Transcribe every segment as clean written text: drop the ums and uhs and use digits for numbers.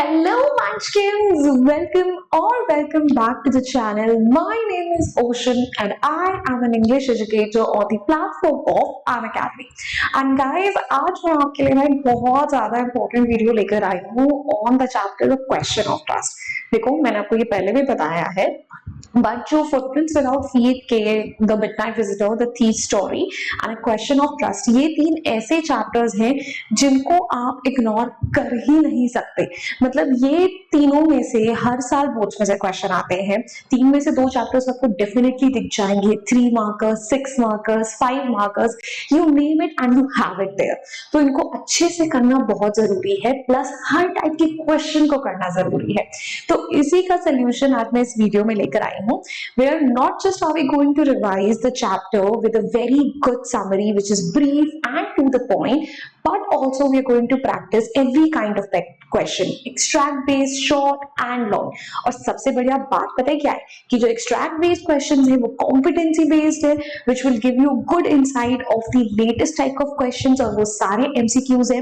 Hello Munchkins, welcome back to the channel. My name is Ocean and I am an English educator on the platform of Unacademy. And guys, आज मैं आपके लिए ना एक बहुत ज़्यादा important वीडियो लेकर आई हूँ on the chapter of question of trust. देखो मैंने आपको ये पहले भी बताया है but जो Footprints Without Feet के The Midnight Visitor, The Thief Story and A Question of Trust, ये तीन ऐसे चैप्टर्स हैं जिनको आप इग्नोर कर ही नहीं सकते। मतलब ये तीनों में से हर साल बोर्ड्स में से क्वेश्चन आते हैं। तीन में से दो चैप्टर्स आपको डेफिनेटली दिख जाएंगे, 3 markers, 6 markers, 5 markers, you name it and you have it there. तो इनको अच्छे से करना बहुत जरूरी है, प्लस हर टाइप के क्वेश्चन को करना जरूरी है। तो इसी का सोल्यूशन आज मैं इस वीडियो में लेकर आई हूँ, where not just are we going to revise the chapter with a very good summary which is brief and to the point, but also we are going to practice every kind of question, extract based, short and long। और सबसे बढ़िया बात पता है क्या है कि जो extract based questions है वो competency based है, which will give you good insight of the latest type of questions और वो सारे MCQs हैं।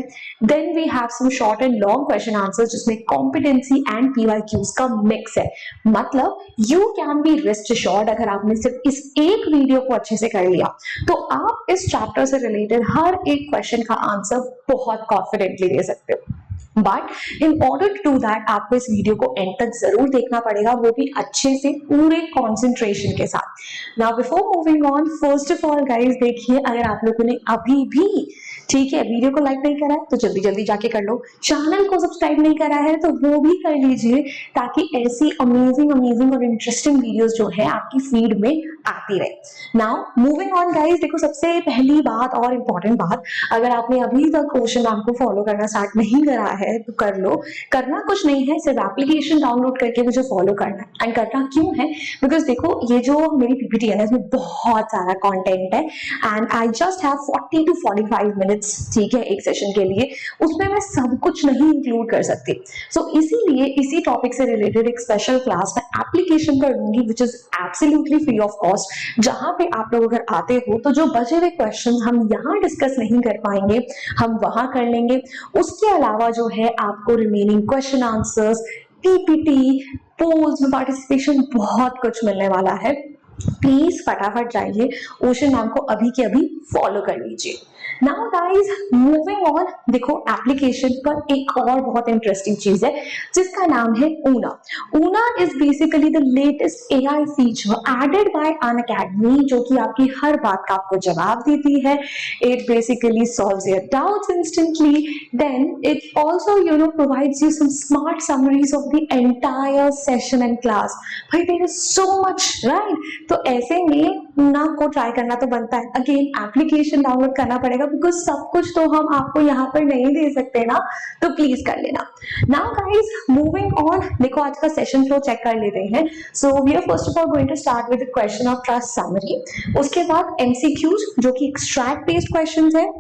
Then we have some short and long question answers जिसमें competency and PYQs का mix है। मतलब you can be rest assured अगर आपने सिर्फ इस एक वीडियो को अच्छे से कर लिया तो आप इस चैप्टर से रिलेटेड हर एक क्वेश्चन का आंसर बहुत कॉन्फिडेंटली दे सकते हो। But in order to do that आपको इस वीडियो को एंड तक जरूर देखना पड़ेगा, वो भी अच्छे से पूरे कॉन्सेंट्रेशन के साथ। Now before moving on, first of all guys देखिए, अगर आप लोगों ने अभी भी ठीक है वीडियो को लाइक नहीं करा है तो जल्दी जल्दी जाके कर लो, चैनल को सब्सक्राइब नहीं करा है तो वो भी कर लीजिए, ताकि ऐसी अमेजिंग और इंटरेस्टिंग वीडियोस जो है आपकी फीड में आती रहे। नाउ मूविंग ऑन गाइस, देखो सबसे पहली बात और इम्पोर्टेंट बात, अगर आपने अभी तक ओशन मैम को फॉलो करना स्टार्ट नहीं करा है तो कर लो। करना कुछ नहीं है, सिर्फ एप्लीकेशन डाउनलोड करके मुझे फॉलो करना है। एंड करना क्यों है, बिकॉज देखो ये जो मेरी पीपीटी है ना इसमें बहुत सारा कंटेंट है and I just have 40 to 45 minutes, ठीक है, एक सेशन के लिए। उसमें मैं सब कुछ नहीं इंक्लूड कर सकती, सो इसीलिए इसी टॉपिक से रिलेटेड एक स्पेशल क्लास में एप्लीकेशन कर दूंगी which is absolutely free of cost, जहां पे आप लोग अगर आते हो तो जो बचे हुए क्वेश्चन हम यहाँ डिस्कस नहीं कर पाएंगे हम वहां कर लेंगे। उसके अलावा जो है आपको remaining question answers, PPT, polls में पार्टिसिपेशन, बहुत कुछ मिलने वाला है। प्लीज फटाफट जाइए, ओशन मैम को अभी के अभी फॉलो कर लीजिए। नाउ गाइस मूविंग ऑन, देखो एप्लीकेशन पर एक और बहुत इंटरेस्टिंग चीज है जिसका नाम है ऊना। ऊना is basically the latest AI feature added by Unacademy, जो कि आपकी हर बात का आपको जवाब देती है। It basically solves your doubts instantly, then it also provides you some smart summaries of the entire session and class. भाई there is so much right, तो ऐसे में ऊना को ट्राई करना तो बनता है। अगेन एप्लीकेशन डाउनलोड करना पड़ेगा बिकॉज सब कुछ तो हम आपको यहाँ पर नहीं दे सकते ना, तो प्लीज कर लेना। नाउ गाइस मूविंग ऑन, देखो आज का सेशन फ्लो चेक कर लेते हैं। So we are first of all going to start with the question of trust summary, उसके बाद एमसीक्यूज जो कि एक्सट्रैक्ट बेस्ड क्वेश्चंस है,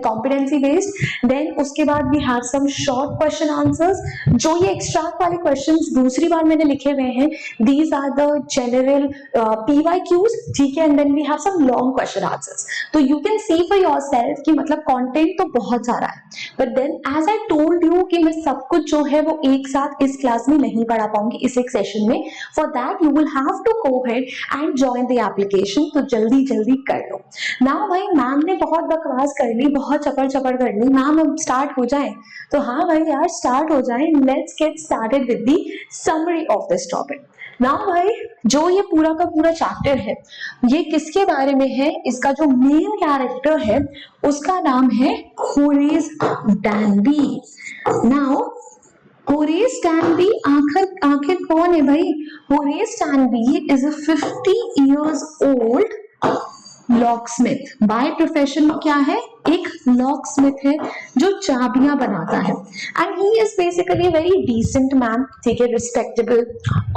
कॉम्पिटेंसी बेस्ड, देन उसके बाद we have some short question answers. जो ये एक्सट्रैक्ट वाले क्वेश्चंस दूसरी बार मैंने लिखे हुए हैं, these are the general PYQs, ठीक है, and then we have some long question answers. तो you can see for yourself कि मतलब कंटेंट तो बहुत सारा है, but then as I told you कि मैं सब कुछ जो है वो एक साथ इस क्लास में नहीं पढ़ा पाऊंगी इस एक सेशन में। For that you will have to go ahead and join the application, तो जल्दी जल्दी कर लो। नाउ भाई मैम ने बहुत बकवास कर ली, बहुत चपड़ कर ली, मैम अब स्टार्ट हो जाए। तो हाँ भाई यार स्टार्ट हो जाए, let's get started with the summary of this topic. Now भाई जो ये पूरा का पूरा चैप्टर है ये किसके बारे में है, इसका जो मेन कैरेक्टर है उसका नाम है Horace Danby. Now Horace Danby आखिर कौन है भाई? Horace Danby is a 50 years old locksmith. By profession क्या है? एक लॉकस्मिथ है जो चाबियां बनाता है। And he is basically very decent man, ठीक है, रिस्पेक्टेबल,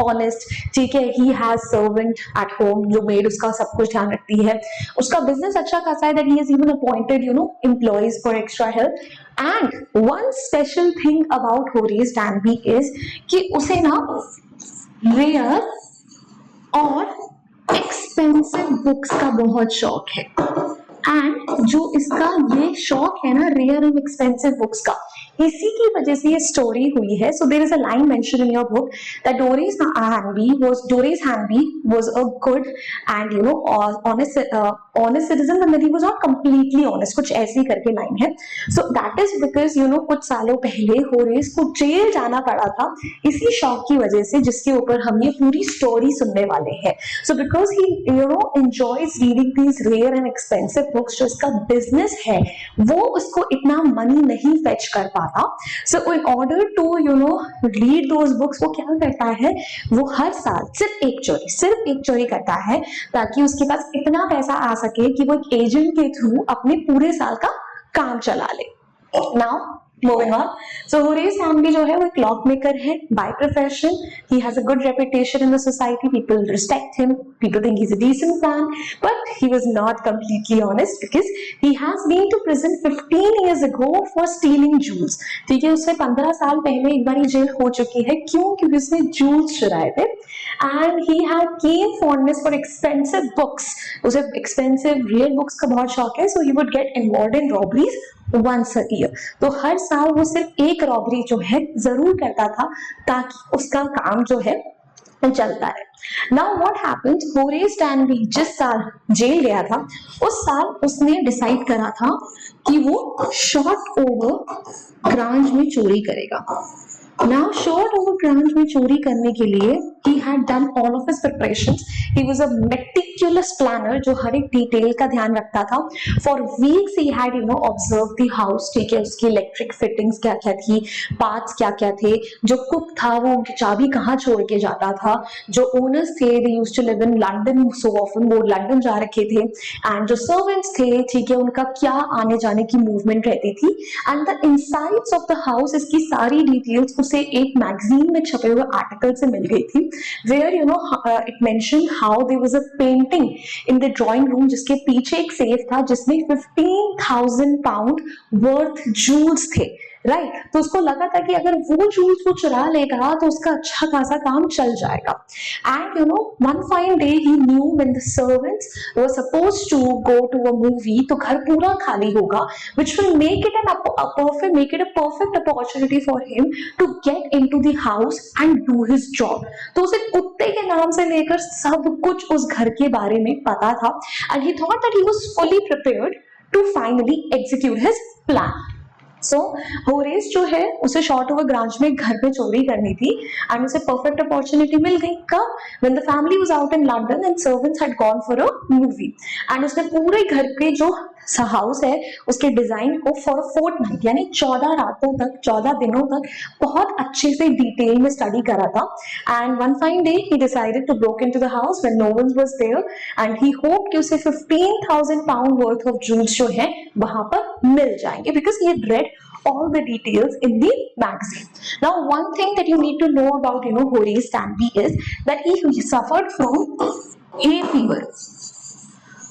ऑनेस्ट, ठीक है। He has servant at home, जो मेड उसका सब कुछ ध्यान रखती है। उसका बिजनेस अच्छा खासा है, that he is even appointed employees for extra help. And one special thing about Horace Danby is कि उसे ना रेयर और एक्सपेंसिव बुक्स का बहुत शौक है। एंड जो इसका ये शौक है ना रेयर एंड एक्सपेंसिव बुक्स का, इसी की वजह से ये स्टोरी हुई है. So there is a line mentioned in your book that Doris Hanby was a good and honest citizen, but he was not completely honest. कुछ ऐसी करके लाइन है. So that is because कुछ सालों पहले होरेस को जेल जाना पड़ा था इसी शौक की वजह से, जिसके ऊपर हम ये पूरी स्टोरी सुनने वाले हैं. So because he enjoys reading these rare and expensive books, जो इसका बिजनेस है वो उसको इतना मनी नहीं फेच कर पाता. So in order to read those books, वो क्या करता है, वो हर साल सिर्फ एक चोरी करता है ताकि उसके पास इतना पैसा आ सके कि वो एक एजेंट के थ्रू अपने पूरे साल का काम चला ले. Now moving on. So Horace Hanby जो है वो एक clockmaker है by profession. He has a good reputation in the society. People respect him. People think he's a decent man. But he was not completely honest because he has been to prison 15 years ago for stealing jewels. ठीक है, उससे 15 साल पहले एक बार jail हो चुकी है. क्यों? क्योंकि उसने jewels चुराए थे. And he had keen fondness for expensive books. उसे expensive real books का बहुत शौक है. So he would get involved in robberies once a year. तो हर साल वो सिर्फ एक रॉबरी जो है जरूर करता था ताकि उसका काम जो है चलता है. Now what happened? होरेस हैनबी जिस साल जेल गया था उस साल उसने डिसाइड करा था कि वो शॉर्ट ओवर ग्रांज में चोरी करेगा. Now short over grants में चोरी करने के लिए he had done all of his preparations. He was a meticulous planner जो हर एक डिटेल का ध्यान रखता था. For weeks he had observed the house. ठीक है, उसकी इलेक्ट्रिक फिटिंग्स क्या क्या थी, पार्ट्स क्या क्या थे, जो कुक था वो चाबी कहाँ छोड़ के जाता था, जो ओनर्स थे they used to live in London so often, वो लंदन जा रखे थे, एंड जो सर्वेंट्स थे ठीक है उनका क्या आने जाने की मूवमेंट रहती थी, and the insides of the house, इसकी सारी डिटेल्स उसे एक मैगजीन में छपे हुए आर्टिकल से मिल गई थी. Where it mentioned how there was a painting in the drawing room जिसके पीछे एक सेफ था जिसमें 15,000 पाउंड वर्थ जूल्स थे. राइट, तो उसको लगा था कि अगर वो जूल्स वो चुरा लेगा तो उसका अच्छा खासा काम चल जाएगा. And one fine day he knew when the servants were supposed to go to a movie, तो घर पूरा खाली होगा, which will make it a perfect opportunity for him to get into the house and do his job. तो उसे कुत्ते के नाम से लेकर सब कुछ उस घर के बारे में पता था, and he thought that he was fully prepared to finally execute his plan. So Horace जो है उसे शॉर्ट ओवर ग्रांच में घर पे चोरी करनी थी एंड उसे परफेक्ट अपॉर्चुनिटी मिल गई. कब? When the family was out in London and servants had gone for a movie. And उसने पूरे घर पे जो हाउस है उसके डिजाइन को फॉर फोर्टनाइट यानी 14 रातों तक 14 दिनों तक बहुत अच्छे से डिटेल में स्टडी करा था. And one fine day he decided to broke into the house when no one was there and he hoped कि उसे 15,000 पाउंड वर्थ ऑफ जूल्स जो है वहां पर मिल जाएंगे because he had read all the details in the magazine. Now one thing that you need to know about Horace Hanby is that he suffered from hay fever.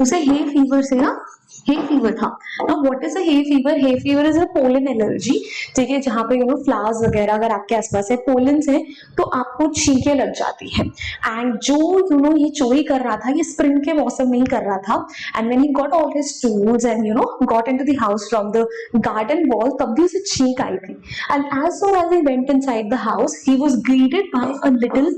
उसे hay fever से ना hay fever था. Now what is a hay fever? Hay fever is a pollen allergy. ठीक है, जहाँ पे flowers वगैरह अगर आपके आसपास है, पोलेंस है, तो आपको छींके लग जाती है. एंड जो ये चोरी कर रहा था ये स्प्रिंग के मौसम में ही कर रहा था. And when he got all his tools and got into the house from the garden wall, तब भी उसे छींक आई थी. And as soon as he went inside the house he was greeted by a little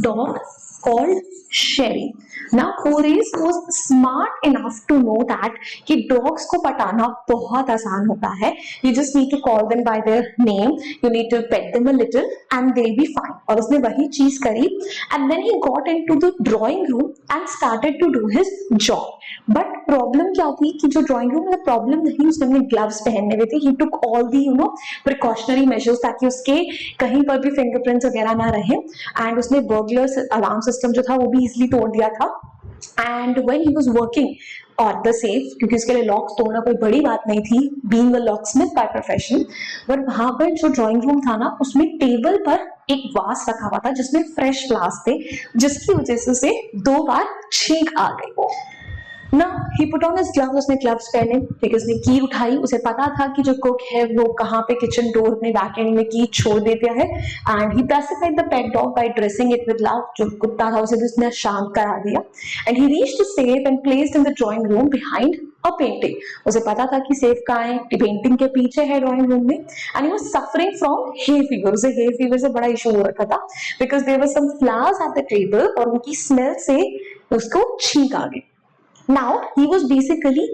dog called Sherry. Now Horace was smart enough to know that कि dogs को पटाना बहुत आसान होता है. You just need to call them by their name. You need to pet them a little and they'll be fine. और उसने वही चीज करी. And then he got into the drawing room and started to do his job. But problem क्या थी कि जो drawing room में problem नहीं, उसने अपने gloves पहनने हुए थे. He took all the precautionary measures ताकि उसके कहीं पर भी fingerprints वगैरह ना रहे. And उसने burglar alarm system जो था वो भी easily तोड़ दिया था. And when he was working on the safe, क्योंकि उसके लिए लॉक्स तोड़ना कोई बड़ी बात नहीं थी, being a locksmith by profession, but वहां पर जो ड्राइंग रूम था ना उसमें टेबल पर एक वास रखा हुआ था जिसमें फ्रेश फ्लावर्स थे, जिसकी वजह से उसे 2 बार छींक आ गई. ना ही पुट ऑन हिज ग्लव्स, उसने ग्लव्स पहने, ठीक है, उसने की उठाई, उसे पता था कि जो कुक है वो कहाँ पे किचन डोर अपने बैक एंड में की छोड़ देता है, and he pacified the pet dog bye dressing it with love, जो कुत्ता था उसे भी उसने शांत करा दिया, and he reached the safe and placed in the drawing room behind a painting, उसे पता था कि सेफ कहाँ है, पेंटिंग के पीछे है ड्राइंग रूम में, and he was suffering from hay fever, उसे हे फीवर से बड़ा इशू हो रखा था, because there were some flowers at the table और उनकी स्मेल से उसको छींक आ गई। Now he was basically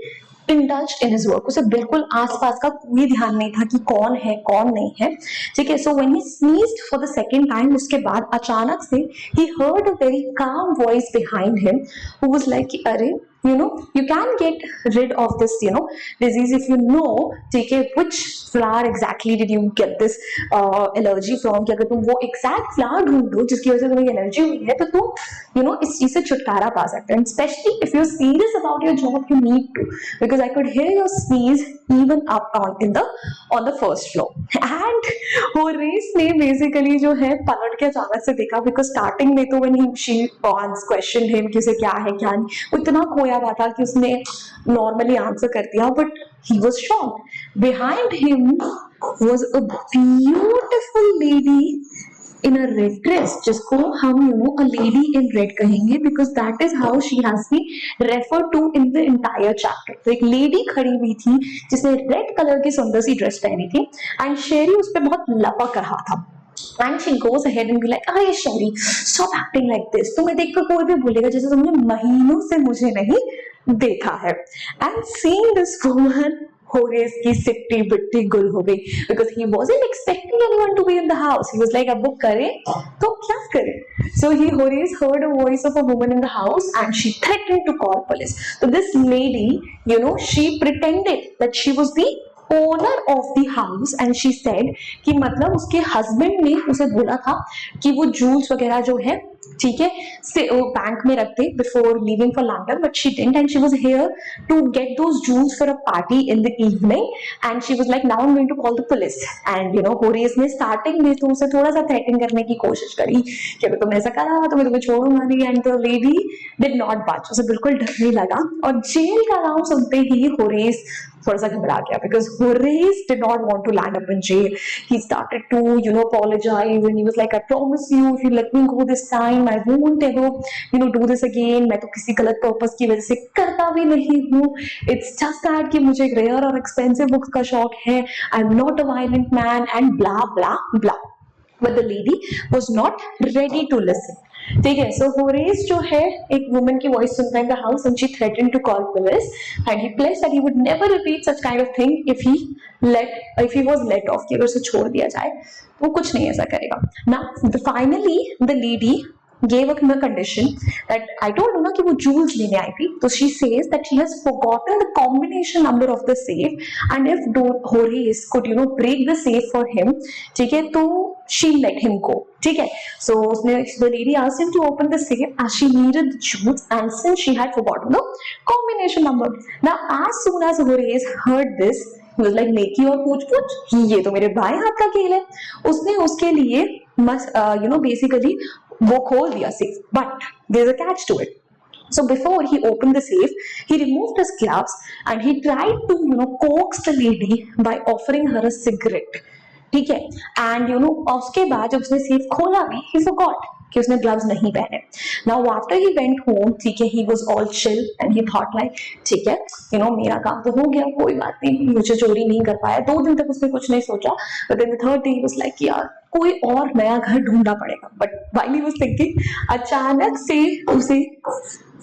indulged in his work, उसे बिल्कुल आसपास का कोई ध्यान नहीं था कि कौन है कौन नहीं है, ठीक है। So when he sneezed for the second time, उसके बाद अचानक से he heard a very calm voice behind him who was like, अरे you can get rid of this disease if you know, ठीक है, which flower exactly did you get this allergy from, कि अगर तुम वो exact flower ढूंढो जिसकी वजह से तुम्हें एलर्जी हुई है तो तुम इस चीज से छुटकारा पा सकते हो, especially if you're serious about your job you need to, because I could hear your sneeze even up on the first floor, and Horace ने बेसिकली जो है पलट के अचानक से देखा, बिकॉज स्टार्टिंग में तो when she questioned him कि उसे क्या है क्या नहीं, वो इतना खोया हुआ था कि उसने नॉर्मली आंसर कर दिया, but he was shocked. Behind him was a beautiful lady in a red dress, जिसको हम a lady in red कहेंगे, because that is how she has been referred to in the entire chapter. तो एक lady खड़ी हुई थी जिसने red color की सुंदर सी ड्रेस पहनी थी, and शेरी उस पे बहुत लपक रहा था, and she goes ahead and be like, अरे शेरी stop acting like this, तुम्हें देखकर कोई भी बोलेगा जैसे तुमने महीनों से मुझे नहीं देखा है, and seeing this woman Horace की सिट्टी बिट्टी गुल हो गई, because he wasn't expecting anyone to be in the house. He was like, अब वो करे तो क्या करे? So Horace heard a voice of a woman in the house and she threatened to call police. So this lady, she pretended that she was the owner of the house and she said कि मतलब उसके husband ने उसे बोला था कि वो jewels वगैरह जो है, ठीक है, से वो बैंक में रखते before leaving for London, but she didn't, and she was here to get those jewels for a party in the evening, and she was like, now I'm going to call the police, and Horace ने starting में तो उसे थोड़ा सा threaten करने की कोशिश करी कि अगर तुम ऐसा करा तो मैं तुम्हें छोड़ूंगा नहीं, and the lady did not budge, उसे बिल्कुल डर नहीं लगा, और जेल का नाम सुनते ही होरेस थोड़ा सा घबरा गया, because Horace did not want to land up in jail. He started to apologize and he was like, I promise you if you let me go this time I won't ever do this again. मैं तो किसी गलत purpose की वजह से करता भी नहीं हूँ, it's just that कि मुझे एक रेयर और एक्सपेंसिव बुक्स का शौक है, I'm not a violent man and blah blah blah. But the lady was not ready to listen. ठीक है, so Horace जो है एक woman की voice सुनता है in the house and she threatened to call police and he pledged that he would never repeat such kind of thing if he was let off, कि अगर उसे छोड़ दिया जाए तो वो कुछ नहीं ऐसा करेगा. Now finally the lady gave a condition that I told her ना कि वो jewels लेने आई थी, तो she says that she has forgotten the combination number of the safe and if Horace could break the safe for him, ठीक है, तो she let him go, ठीक है. So the lady asked him to open the safe as she needed the jewels and since she had forgotten the combination number. Now as soon as Horace heard this, he was like, नेकी और पूछ ये तो मेरे बाएं हाथ का खेल है. उसने उसके लिए basically वो खोल दिया safe, but there's a catch to it. So before he opened the safe, he removed his gloves and he tried to coax the lady by offering her a cigarette. ठीक है, and उसके बाद जब उसने safe खोला भी, he forgot कि उसने ग्लव्स नहीं पहने. Now after he went home, ठीक है, he was all chill and he thought like, ठीक है, मेरा काम तो हो गया, कोई बात नहीं, मुझे चोरी नहीं कर पाया. 2 दिन तक उसने कुछ नहीं सोचा, but then the third day he was like, यार कोई और नया घर ढूंढना पड़ेगा. But while he was thinking, अचानक से उसे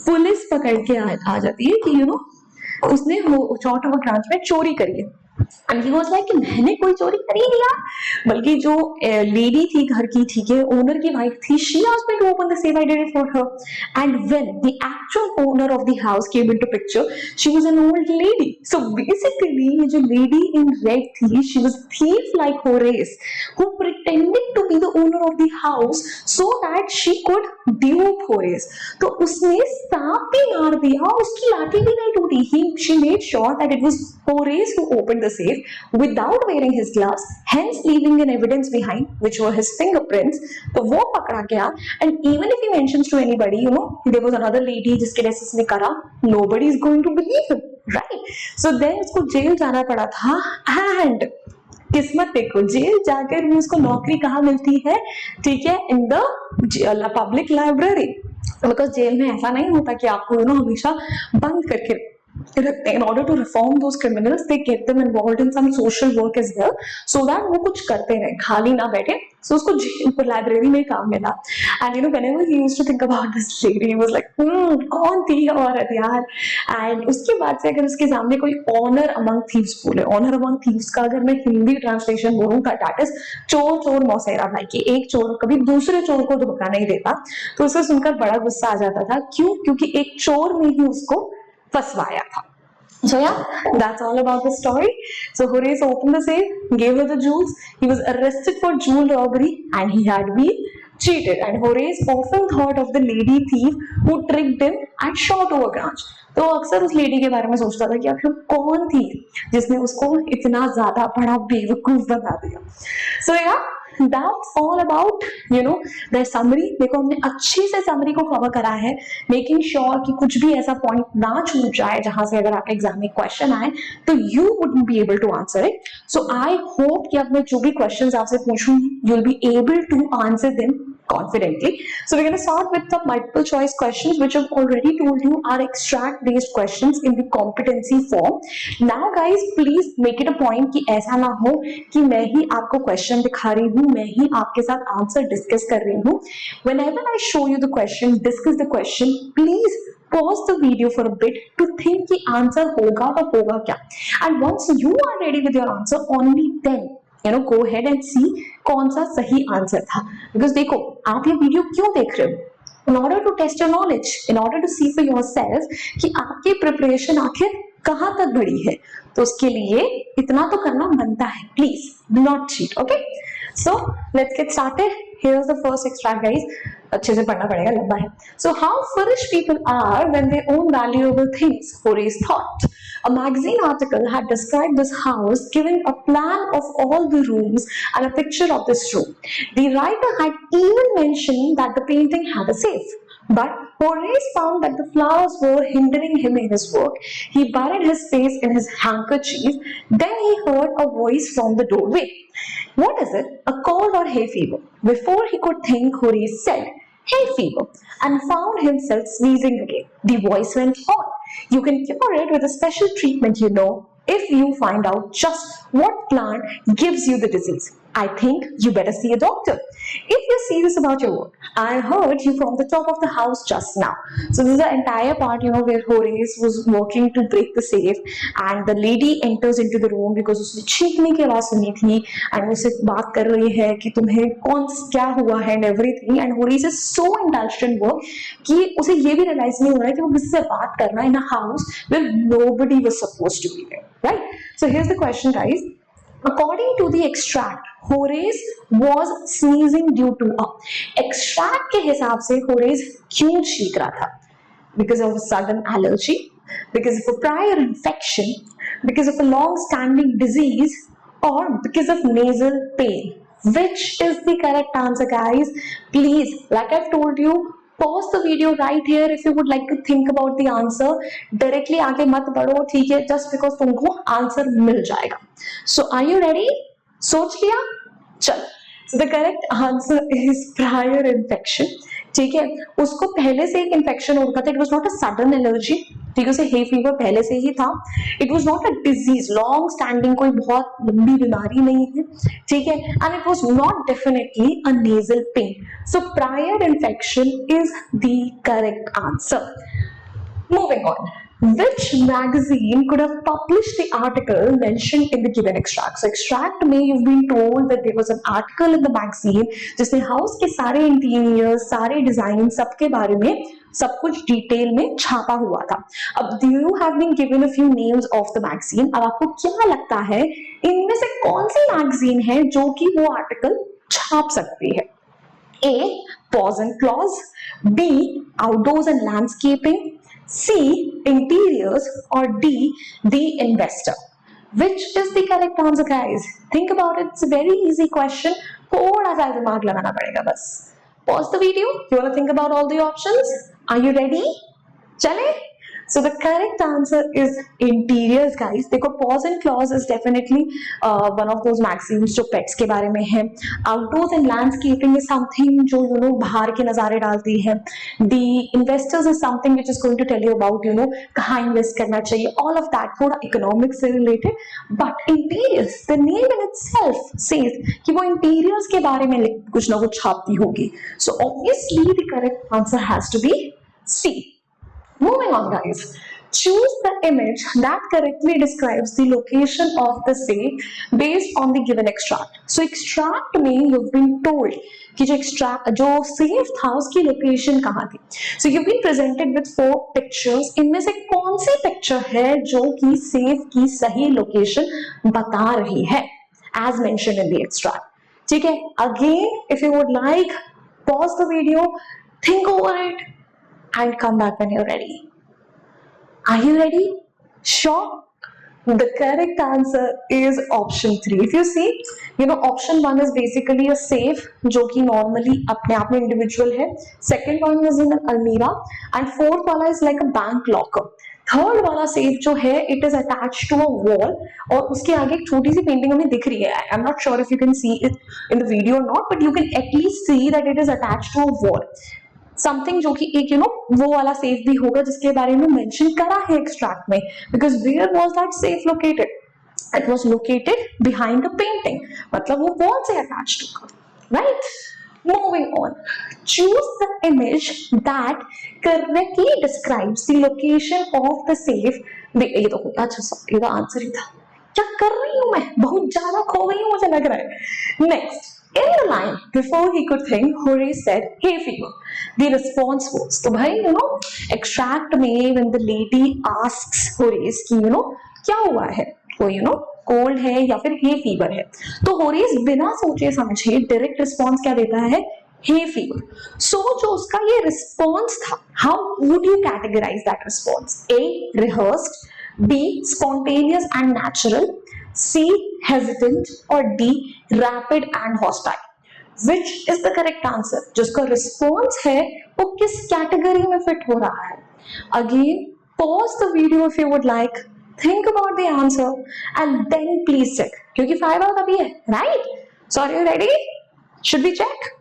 पुलिस पकड़ के आ जाती है कि उसने चौटावा ब्रांच में चोरी करी है. And he was like, मैंने कोई चोरी करी नहीं यार, बल्कि जो लेडी थी घर की, ठीक है, ओनर की वाइफ थी, she asked me to open the safe, I did it for her. And when the actual owner of the house came into picture, she was an old lady. So basically ये जो lady in red थी, she was thief like Horace, who pretended to be the owner of the house so that she could dupe Horace. तो उसने सांप भी मार दिया, उसकी लाठी भी नहीं टूटी. She made sure that it was Horace who opened the the safe without wearing his gloves, hence leaving an evidence behind, which were his fingerprints. तो वो पकड़ा गया. And even if he mentions to anybody, you know, there was another lady जिसके जैसे इसने करा, nobody is going to believe him, right? So then उसको jail जाना पड़ा था. And किस्मत देखो, जेल जाकर भी उसको नौकरी कहाँ मिलती है, ठीक है, in the public library. Because jail में ऐसा नहीं होता कि आपको हमेशा बंद करके रखते हैं. In order to reform those criminals, they get them involved in some social work as well, so that वो कुछ करते रहे, खाली ना बैठे. So उसको जेल पर लाइब्रेरी में काम मिला. And whenever he used to think about this lady, he was like, कौन थी ये औरत यार. And उसके बाद से अगर उसके सामने कोई ऑनर अमंग थीव्स बोले, ऑनर अमंग थीव्स का अगर मैं हिंदी ट्रांसलेशन बोलूँ का दैट इज चोर चोर मौसेरा भाई, कि एक चोर कभी दूसरे चोर को धोखा नहीं देता. तो उसे सुनकर बड़ा गुस्सा आ जाता था. क्यों? क्योंकि एक चोर ने ही उसको फंसवाया था. So yeah, that's all about the story. So Horace opened the safe, gave her the jewels. He was arrested for jewel robbery and he had been cheated. And Horace often thought of the lady thief who tricked him and shot over Grange. तो अक्सर उस lady के बारे में सोचता था कि आखिर कौन थी जिसने उसको इतना ज्यादा बड़ा बेवकूफ बना दिया. So yeah, that's all about the summary. देखो हमने अच्छे से summary को cover करा है, making sure कि कुछ भी ऐसा point ना छूट जाए जहां से अगर आपके एग्जाम में क्वेश्चन आए तो you wouldn't be able to answer it. So I hope कि अब मैं जो भी questions आपसे पूछूंगी you'll be able to answer them confidently. So we're going to start with the multiple choice questions, which I've already told you are extract based questions in the competency form. Now guys, please make it a point कि ऐसा ना हो कि मैं ही आपको question दिखा रही हूँ, मैं ही आपके साथ answer discuss कर रही हूँ. Whenever I show you the question, discuss the question, please pause the video for a bit to think कि answer होगा तो होगा क्या. And once you are ready with your answer, only then go ahead and see कौन सा सही answer था. Because देखो आप ये वीडियो क्यों देख रहे हो? In order to test your knowledge, in order to see for yourself कि आपकी प्रिपरेशन आखिर कहाँ तक बढ़ी है. तो उसके लिए इतना तो करना बनता है. Please do not cheat, okay? So let's get started. Here's the first extract, guys. अच्छे से पढ़ना पड़ेगा, लंबा है. So how foolish people are when they own valuable things, Horace thought. A magazine article had described this house, giving a plan of all the rooms and a picture of this room. The writer had even mentioned that the painting had a safe. But Horace found that the flowers were hindering him in his work. He buried his face in his handkerchief. Then he heard a voice from the doorway. What is it? A cold or hay fever? Before he could think, Horace said, "Hay fever," and found himself sneezing again. The voice went on. You can cure it with a special treatment, if you find out just what plant gives you the disease. I think you better see a doctor if you're serious about your work. I heard you from the top of the house just now. So this is the entire part, where Horace was working to break the safe, and the lady enters into the room because उसने चीखने की आवाज सुनी थी, and उससे बात कर रही है कि तुम्हें क्या हुआ है and everything. And Horace is so indulged in work कि उसे ये भी realize नहीं हो रहा है कि वो किसी से बात करना in a house where nobody was supposed to be there, right? So here's the question, guys. According to the extract, Horace was sneezing due to a extract के हिसाब से Horace क्यों छींक रहा था? Because of a sudden allergy, because of a prior infection, because of a long-standing disease, or because of nasal pain. Which is the correct answer, guys? Please, like I've told you, pause the video right here if you would like to think about the answer. Directly आगे मत बढ़ो, ठीक है? Just because तुमको answer मिल जाएगा. So are you ready? सोच लिया? चल. So the correct answer is prior infection. ठीक है, उसको पहले से एक इन्फेक्शन हो रखा था. It was not a sudden allergy. ठीक है, उसे hay fever पहले से ही था. It was not a disease, long standing कोई बहुत लंबी बीमारी नहीं है. ठीक है, and it was not definitely a nasal pain. So prior infection is the correct answer. Moving on. Which magazine could have published the article mentioned in the given extract? So extract में you've been told that there was an article in the magazine जिसने house के सारे interiors, सारे design, सबके बारे में सब कुछ डिटेल में छापा हुआ था. अब you have been given a few names of the magazine. अब आपको क्या लगता है इनमें से कौन सी magazine है जो कि वो article छाप सकती है? A. Paws and Claws. B. Outdoors and Landscaping. C. Interiors, or D. The Investor. Which is the correct answer, guys? Think about it. It's a very easy question. थोड़ा सा दिमाग लगाना पड़ेगा बस. Pause the video. You want to think about all the options? Are you ready? चले? So the correct answer is interiors, guys. देखो pause and clause is definitely one of those maxims जो pets के बारे में है. Outdoors and landscaping is something जो बाहर के नज़ारे डालती है. The investors is something which is going to tell you about कहाँ invest करना चाहिए. All of that थोड़ा economics से related. But interiors, the name in itself says कि वो interiors के बारे में कुछ ना कुछ छापती होगी. So obviously the correct answer has to be C. Moving on, guys. Choose the image that correctly describes the location of the safe based on the given extract. So extract में you've been told कि जो safe था उसकी location कहाँ थी. So you've been presented with 4 pictures. इनमें से कौन सी picture है जो कि safe की सही location बता रही है, as mentioned in the extract. ठीक है. Again, if you would like, pause the video, think over it, and come back when you're ready. Are you ready? Sure? The correct answer is option 3. If you see, option 1 is basically a safe जो कि normally अपने आप में individual है. Second one is in an almirah and fourth वाला is like a bank locker. Third वाला safe जो है it is attached to a wall और उसके आगे एक छोटी सी पेंटिंग हमें दिख रही है. I'm not sure if you can see it in the video or not, but you can at least see that it is attached to a wall. Something जो कि एक वो वाला सेफ भी होगा जिसके बारे में मेंशन करा है एक्सट्रैक्ट में. Because where was that safe located? It was located behind a painting. मतलब वो वॉल से अटैच्ड होगा. Right. Moving on. Choose the image that correctly describes the location of the safe. ये तो अच्छा ये तो आंसर ही था. क्या कर रही हूं मैं? बहुत ज्यादा खो गई हूं मुझे लग रहा है. Next. In the line, before he could think, Horace said, "Hay fever." The response was, तो भाई extract में when the lady asks Horace कि क्या हुआ है, कोई cold है या फिर hay fever है, तो Horace बिना सोचे समझे direct response क्या देता है? Hay fever. So जो उसका ये response था, how would you categorize that response? A. Rehearsed. B. Spontaneous and natural. C. Hesitant. or D. Rapid and hostile. Which is the correct answer? जिसका response है वो किस category में fit हो रहा है? Again, pause the video if you would like. Think about the answer and then please check. क्योंकि 5 out अभी है, right? So are you ready? Should we check?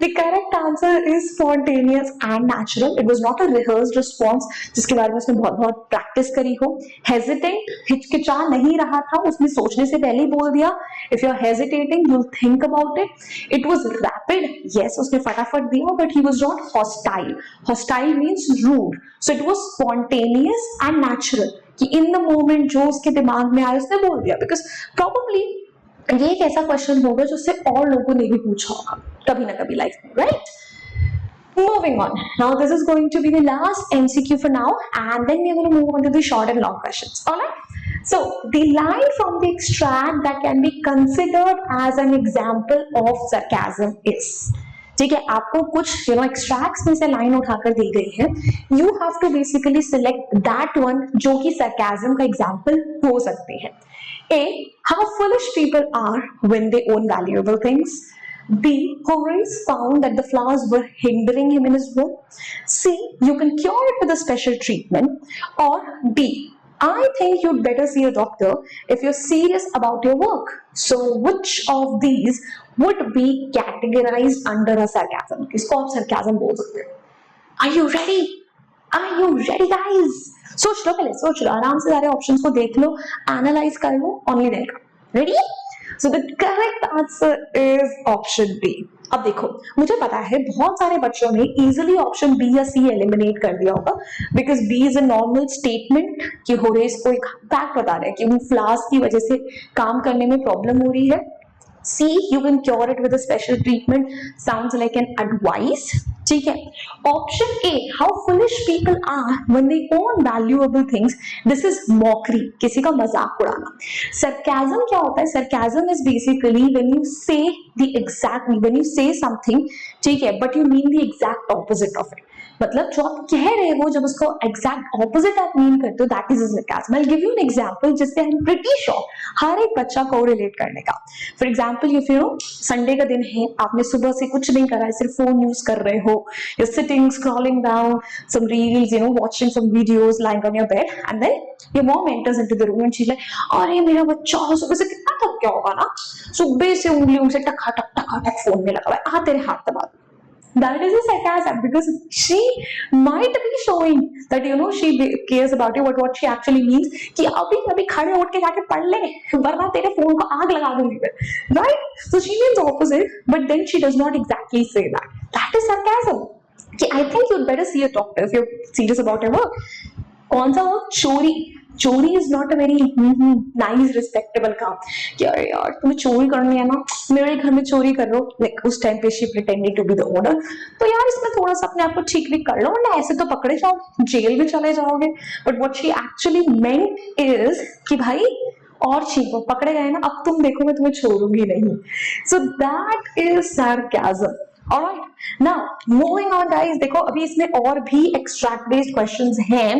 The correct answer is spontaneous and natural. It was not a rehearsed response जिसके बारे में उसने बहुत practice करी हो. Hesitant, हिचकिचा नहीं रहा था, उसने सोचने से पहले ही बोल दिया. If you are hesitating, you'll think about it. It was rapid. Yes, उसने फटाफट दिया, but he was not hostile. Hostile means rude. So it was spontaneous and natural. कि in the moment जो उसके दिमाग में आया उसने बोल दिया. Because probably ये एक ऐसा क्वेश्चन होगा जो उससे और लोगों ने भी पूछा होगा कभी ना कभी लाइफ में, right? Moving on. Now this is going to be the last MCQ for now, and then we're going to move on to the short and long questions. Alright? So the line from the extract that can be considered as an example of sarcasm is. ठीक है, आपको कुछ extracts में से line उठाकर दी गई है. You have to basically select that one जो कि sarcasm का example हो सकते हैं. A. How foolish people are when they own valuable things. B. Horace found that the flowers were hindering him in his work. C. You can cure it with a special treatment. Or D. I think you'd better see a doctor if you're serious about your work. So which of these would be categorized under a sarcasm? किसको आप sarcasm बोल सकते हैं? Are you ready? Are you ready, guys? सोच लो पहले, सोच लो आराम से, सारे ऑप्शंस को देख लो, एनालाइज कर लो, only then come. Ready? So the correct answer is option B. अब देखो, मुझे पता है बहुत सारे बच्चों ने इजीली ऑप्शन बी या सी एलिमिनेट कर दिया होगा, because B is a normal statement कि होरेस को एक फैक्ट बता रहे हैं कि उन फ्लावर्स की वजह से काम करने में प्रॉब्लम हो रही है. C. You can cure it with a special treatment. Sounds like an advice. ठीक है. Option A. How foolish people are when they own valuable things. This is mockery. किसी का मजाक उड़ाना. Sarcasm क्या होता है? Sarcasm is basically when you say the exact, when you say something, ठीक है, but you mean the exact opposite of it. मतलब जो आप कह रहे हो जब उसको एग्जैक्ट ऑपोजिट आप मीन करते हो, that is sarcasm. I'll give you an example जिससे आई एम प्रीटी श्योर हर एक बच्चा को रिलेट करने का. For example if you know Sunday का दिन है, आपने सुबह से कुछ नहीं करा है, सिर्फ फोन यूज कर रहे हो, you're sitting scrolling down some reels, you know, watching some videos, lying on your bed, and then your mom enters into the room and she's like, अरे मेरा बच्चा सुबह से कितना थक गया होगा ना, सुबह से उंगलियों से टका टक फोन में लगा हुआ है, आ तेरे हाथ दबा. That is a sarcasm because she might be showing that you know she cares about you, but what she actually means कि अभी अभी खड़े उठ के जाके पढ़ ले वरना तेरे फोन को आग लगा दूंगी मैं, right? So she means opposite, but then she does not exactly say that. That is sarcasm. कि I think you'd better see a doctor if you're serious about your work. कौन सा वर्क? चोरी. चोरी is not a very nice respectable काम कि अरे यार तुम्हें चोरी करनी है ना, मेरे घर में चोरी कर लो. लाइक उस टाइम पे she pretending to be the owner, तो यार इसमें थोड़ा सा अपने आप को ठीक भी कर लो वरना ऐसे तो पकड़े जाओ, जेल भी चले जाओगे. But what she actually meant is कि भाई और छीको, पकड़े गए ना, अब तुम देखो मैं तुम्हें छोड़ूंगी नहीं. So that is sarcasm. Alright, now moving on guys, देखो अभी इसमें और भी extract based questions हैं,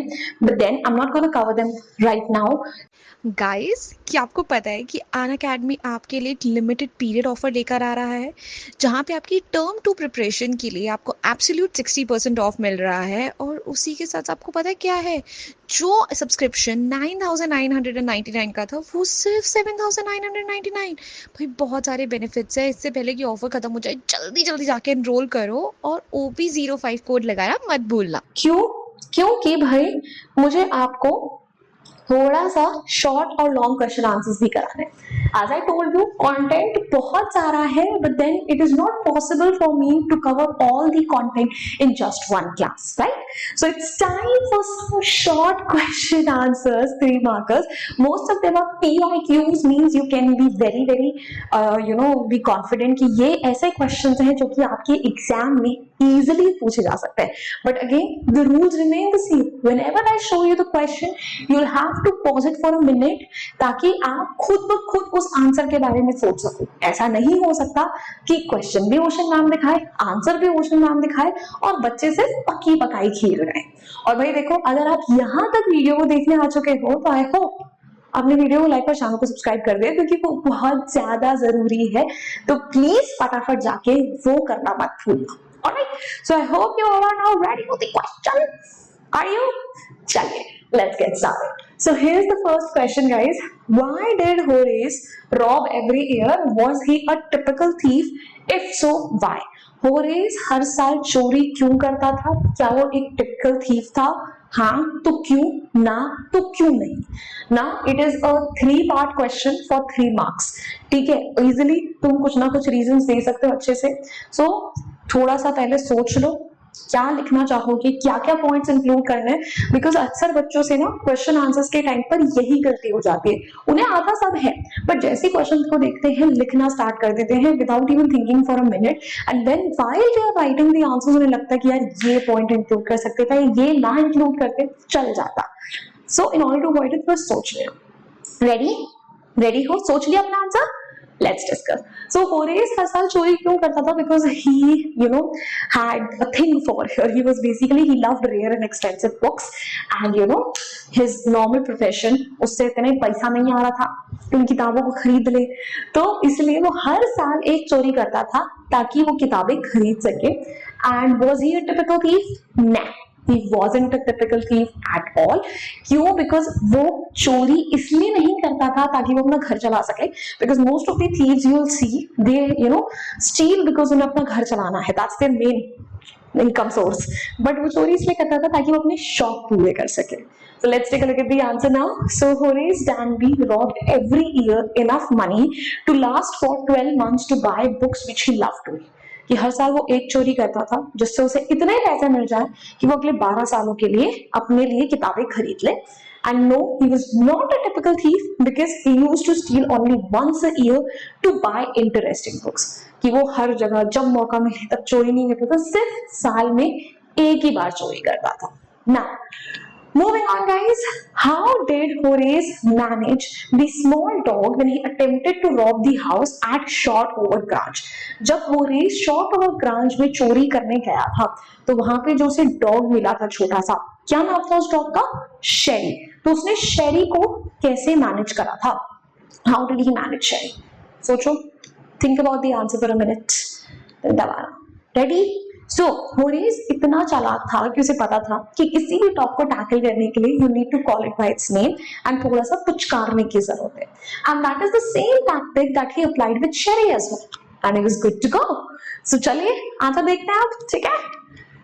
but then I'm not going to cover them right now. Guys, क्या आपको पता है कि अनअकैडमी आपके लिए एक लिमिटेड पीरियड ऑफर लेकर आ रहा है जहां पे आपकी टर्म 2 प्रिपरेशन के लिए आपको एब्सोल्यूट 60% ऑफ मिल रहा है. और उसी के साथ आपको पता है क्या है, जो सब्सक्रिप्शन 9,999 का था वो सिर्फ 7,999. भाई बहुत सारे बेनिफिट्स है. इससे पहले कि ऑफर खत्म हो जाए जल्दी जल्दी जाके एनरोल करो और OP05 कोड लगाना मत भूलना. क्योंकि भाई मुझे आपको थोड़ा सा शॉर्ट और लॉन्ग क्वेश्चन आंसर्स भी कराने. As I told you, content बहुत सारा है, but then it is not possible for me to cover all the content in just one class, right? So it's time for some short question answers, 3 markers. Most of them are PYQs, means you can be very be confident कि ये ऐसे questions हैं जो कि आपके exam में easily पूछे जा सकते हैं. But again, the rules remain the same. Whenever I show you the question, you'll have to pause it for a minute ताकि आप खुद ब खुद उस आंसर के बारे में सोच सको. ऐसा नहीं हो सकता कि क्वेश्चन भी ओशन मैम दिखाए, आंसर भी ओशन मैम दिखाए और बच्चे सिर्फ पक्की पकाई खीर रहे हैं. और भाई देखो, अगर आप यहाँ तक वीडियो को देखने आ चुके हो तो आई होप आपने वीडियो को लाइक और चैनल को सब्सक्राइब कर दिया, क्योंकि वो बहुत ज्यादा जरूरी है. तो प्लीज फटाफट जाके वो करना मत भूलना. Alright, so I hope you all are now ready for the question. Are you? Chaliye, let's get started. So here's the first question, guys. Why did Horace rob every year? Was he a typical thief? If so, why? Horace हर साल चोरी क्यों करता था? क्या वो एक typical thief था? हाँ तो क्यों, ना तो क्यों नहीं. ना it is a 3-part question for 3 marks. ठीक है, इजिली तुम कुछ ना कुछ रीजंस दे सकते हो अच्छे से. सो थोड़ा सा पहले सोच लो क्या लिखना चाहोगे, क्या क्या पॉइंट्स इंक्लूड करने हैं, बिकॉज अक्सर बच्चों से ना क्वेश्चन आंसर्स के टाइम पर यही गलती हो जाती है. उन्हें आता सब है बट जैसे क्वेश्चन को देखते हैं लिखना स्टार्ट कर देते हैं without even thinking for a minute, and then while they are writing the answers उन्हें लगता है कि यार ये पॉइंट इंक्लूड कर सकते थे, ये ना इंक्लूड करते चल जाता. So in order to avoid it, बस सोच ले. रेडी हो? सोच लिया अपना आंसर? Let's discuss. So Horace हर साल चोरी क्यों करता था? Because he had a thing for her. He loved rare and expensive books, and his normal profession उससे इतने पैसा नहीं आ रहा था कि उन किताबों को खरीद ले, तो इसलिए वो हर साल एक चोरी करता था ताकि वो किताबें खरीद सके. And was he a typical thief? Nah. He wasn't a typical thief at all. क्यों? Because वो चोरी इसलिए नहीं करता था ताकि वो अपना घर चला सके. Because most of the thieves you will see, they steal because उन्हें अपना घर चलाना है. That's their main income source. But वो चोरी इसलिए करता था ताकि वो अपने शौक पूरे कर सके. So let's take a look at the answer now. So Horace Danby robbed every year enough money to last for 12 months to buy books which he loved to read. कि हर साल वो एक चोरी करता था जिससे उसे इतने पैसे मिल जाए कि वो अगले 12 सालों के लिए अपने लिए किताबें खरीद ले. And no, he was not a typical thief because he used to steal only once a year to buy interesting books. कि वो हर जगह जब मौका मिले तब चोरी नहीं करता था, सिर्फ साल में एक ही बार चोरी करता था. Now, Moving on, guys. How did Horace manage the small dog when he attempted to rob the house at Shortover Grange? जब होरेस शॉर्टओवर ग्रांज में चोरी करने गया था, तो वहां पे जो उसे डॉग मिला था छोटा सा, क्या नाम था उस डॉग का? शेरी। तो उसने शेरी को कैसे मैनेज करा था? How did he manage शेरी? सोचो, think about the answer for a minute. दबाना, रेडी? सो होरेस इतना चालाक था कि उसे पता था कि किसी भी टॉप को टैकल करने के लिए you need to call it by its name and थोड़ा सा पुचकारने की जरूरत है, and that is the same tactic that he applied with Sherry as well and he was good to go. So चलिए आंसर देखते हैं आप, ठीक है?